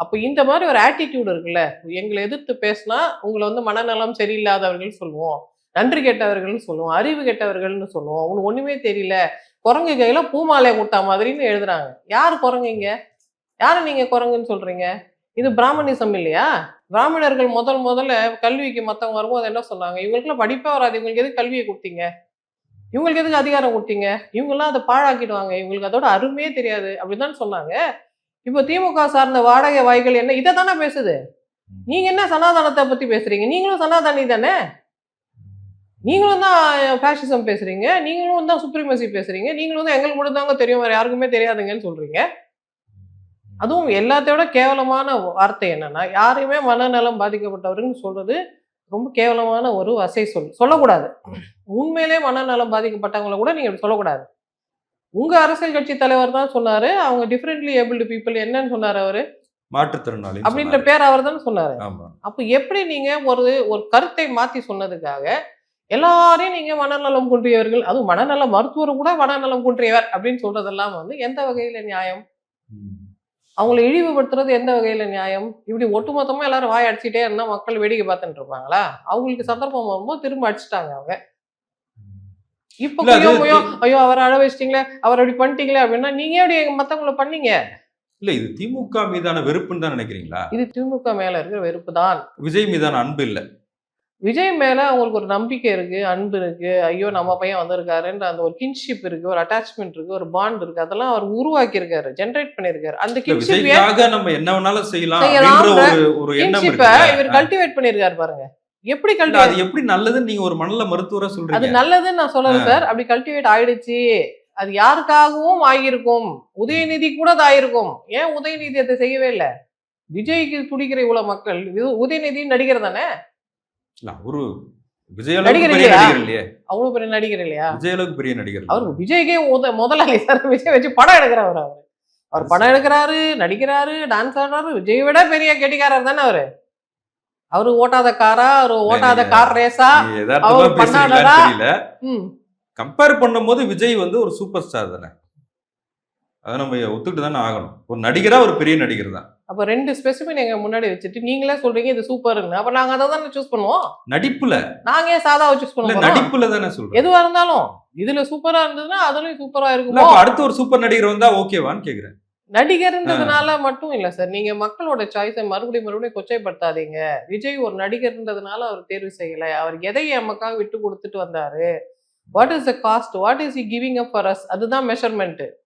அப்ப இந்த மாதிரி ஒரு ஆட்டிடியூட் இருக்குல்ல, எங்கள எதிர்த்து பேசினா உங்கள வந்து மனநலம் சரியில்லாதவர்கள் சொல்லுவோம். நன்றி கெட்டவர்கள்னு சொல்லுவோம். அறிவு கெட்டவர்கள்னு சொல்லுவோம். உனக்கு ஒண்ணுமே தெரியல. குரங்கு கையில பூமாலைய குடுத்தா மாதிரின்னு எழுதுறாங்க. யாரு குரங்கு இங்க? யார நீங்க குரங்குன்னு சொல்றீங்க? இது பிராமணிசம் இல்லையா? பிராமணர்கள் முதல்ல கல்விக்கு மத்தவங்க வரும்போது என்ன சொன்னாங்க? இவங்களுக்கெல்லாம் படிப்பே வராது. இவங்களுக்கு எதுக்கு கல்விய குடுத்தீங்க? இவங்களுக்கு எதுக்கு அதிகாரம் குடுத்தீங்க? இவங்கலாம் அத பாழாக்கிடுவாங்க. இவங்களுக்கு அதோட அருமையே தெரியாது. அப்படித்தானே சொன்னாங்க. இப்போ திமுக சார்ந்த வாடகை வாய்கள் என்ன இத தானே பேசுது. நீங்க என்ன சனாதனத்த பத்தி பேசுறீங்க? நீங்களும் சனாதனி தானே? நீங்களும் தான் ஃபேஷிசம் பேசுறீங்க. நீங்களும் தான் சுப்ரீமசி பேசுறீங்க. நீங்களும் தான் எங்களுக்கு மட்டும் தாங்க தெரியும். வேற யாருக்குமே தெரியாதுங்கன்னு சொல்றீங்க. அதுவும் எல்லாத்தையும் விட கேவலமான வார்த்தை என்னன்னா, யாரையுமே மனநலம் பாதிக்கப்பட்டவர்கள்ன்னு சொல்றது ரொம்ப கேவலமான ஒரு வசை சொல். சொல்லக்கூடாது. உண்மையிலே மனநலம் பாதிக்கப்பட்டவங்கள கூட நீங்க இப்படி சொல்லக்கூடாது. உங்க அரசியல் கட்சி தலைவர் தான் சொன்னாரு. அவங்க டிஃபரென்ட்லி ஏபிள்டு பீப்பிள் என்னன்னு சொன்னாரு அவரு? மாற்றுத்திறனாளின்னு அப்படின்ற சொன்னாரு. பேர் அவர் தானே சொன்னாரு. ஆமா. அப்ப எப்படி நீங்க ஒரு ஒரு கருத்தை மாத்தி சொன்னதுக்காக, எல்லாரையும் நீங்க மனநலம் குன்றியவர்கள், அதுவும் மனநல மருத்துவர் கூட மனநலம் குன்றியவர் அப்படின்னு சொல்றதெல்லாம் வந்து எந்த வகையில நியாயம்? ம். அவங்கள இழிவுபடுத்துறது எந்த வகையில நியாயம்? இப்படி ஒட்டுமொத்தமா எல்லாரும் வாய் அடிச்சுட்டே இருந்தா மக்கள் வேடிக்கை பார்த்துட்டு இருப்பாங்களா? அவங்களுக்கு சந்தர்ப்பம் வரும்போது திரும்ப அடிச்சுட்டாங்க அவங்க. இப்ப இல்ல அது குய்யோ முய்யோ, ஐயோ அவர அழ வச்சுட்டீங்களே, அவர இப்படி பண்ணிட்டீங்களே அப்படின்னா, நீங்க எப்படி மத்தவங்கள பண்ணீங்க? இல்ல இது திமுக மீதான வெறுப்புன்னு தான் நினைக்கிறீங்களா? இது திமுக மேல இருக்கிற வெறுப்பு தான். விஜய் மீதான அன்பு இல்ல. விஜய் மேல அவங்களுக்கு ஒரு நம்பிக்கை இருக்கு, அன்பு இருக்கு. ஐயோ! நம்ம பையன் வந்திருக்காருன்ற அந்த ஒரு கின்ஷிப் இருக்கு, ஒரு அட்டாச்மென்ட் இருக்கு, ஒரு பாண்ட் இருக்கு. அதெல்லாம் அவர் உருவாக்கி இருக்காரு. ஜெனரேட் பண்ணியிருக்காரு. அந்த இல்ல கின்ஷிப் விஜய்க்காக நம்ம என்ன வேணாலும் செய்யலாம் அப்படின்ற செய்யலாம்ன்ற ஒரு எண்ணம் கின்ஷிப்ப இருக்குல்ல. இவர் கல்டிவேட் பண்ணியிருக்காரு பாருங்க. எப்படி இல்ல அது கல்டிவேட் எப்படி நல்லதுன்னு நீங்க ஒரு மனநல மருத்துவரா அது சொல்றீங்க? நல்லதுன்னு நான் சொல்லல சார். அப்படி கல்டிவேட் ஆயிடுச்சு. அது யாருக்காகவும் ஆகியிருக்கும். உதயநிதி கூட அது ஆயிருக்கும். ஏன் உதயநிதி அத செய்யவே இல்ல? விஜய்க்கு துடிக்கிற இவ்வளவு மக்கள், உதயநிதி நடிகர் தானே? இல்ல அவரு விஜய் அளவுக்கு நடிகர் பெரிய இல்லையா? நடிகர் இல்லையே. அவ்வளவு பெரிய நடிகர் இல்லையா? விஜய் அளவுக்கு பெரிய நடிகர் அவரு இல்ல. விஜய்க்கே முதலாளி சார். விஜய் வச்சு படம் எடுக்கிறவர் அவரு. அவர் படம் எடுக்கிறாரு, நடிக்கிறாரு, டான்ஸ் ஆடுறாரு. விஜயை விட பெரிய கெட்டிக்காரர் தானே அவரு. அவரு ஓட்டாத காரா, அவரு இல்ல ஓட்டாத நீங்க கார் ரேஸா, நீங்க எதார்த்தமா அவரு பேசுறீங்களான்னு பண்ணாததா? தெரியல. ம். கம்பேர் பண்ணும்போது விஜய் வந்து ஒரு சூப்பர் ஸ்டார் தானே. அத நம்ம ஒத்துக்கிட்டு தானே ஆகணும். ஒரு நடிகரா ஒரு பெரிய நடிகர் தான். அப்ப 2 ஸ்பெசிமென் எங்க முன்னாடி வச்சுட்டு, நீங்களே சொல்றீங்க இது சூப்பர்ன்னு. அப்ப நாங்க அத தானே சூஸ் பண்ணுவோம். நடிப்புல நாங்க ஏன் சாதாவ சூஸ் பண்ண இல்ல போறோம்? நடிப்புல தானே சொல்றேன். எதுவா இருந்தாலும். இதுல சூப்பரா இருந்ததுன்னா, அதுலயும் சூப்பரா இல்ல இருக்குமோ? அப்ப அடுத்து ஒரு சூப்பர் நடிகர் வந்தா ஓகேவான்னு கேக்குறேன். நடிகர்ன்றதுனால மட்டும் இல்ல சார். நீங்க மக்களோட சாய்ஸ மறுபடியும் கொச்சைப்படுத்தாதீங்க. விஜய் ஒரு நடிகர்ன்றதுனால அவர் தேர்வு செய்யல. அவர் எதை நமக்காக விட்டு குடுத்துட்டு வந்தாரு? What is the cost? What is he giving up for us? அதுதான் மெஷர்மென்ட்.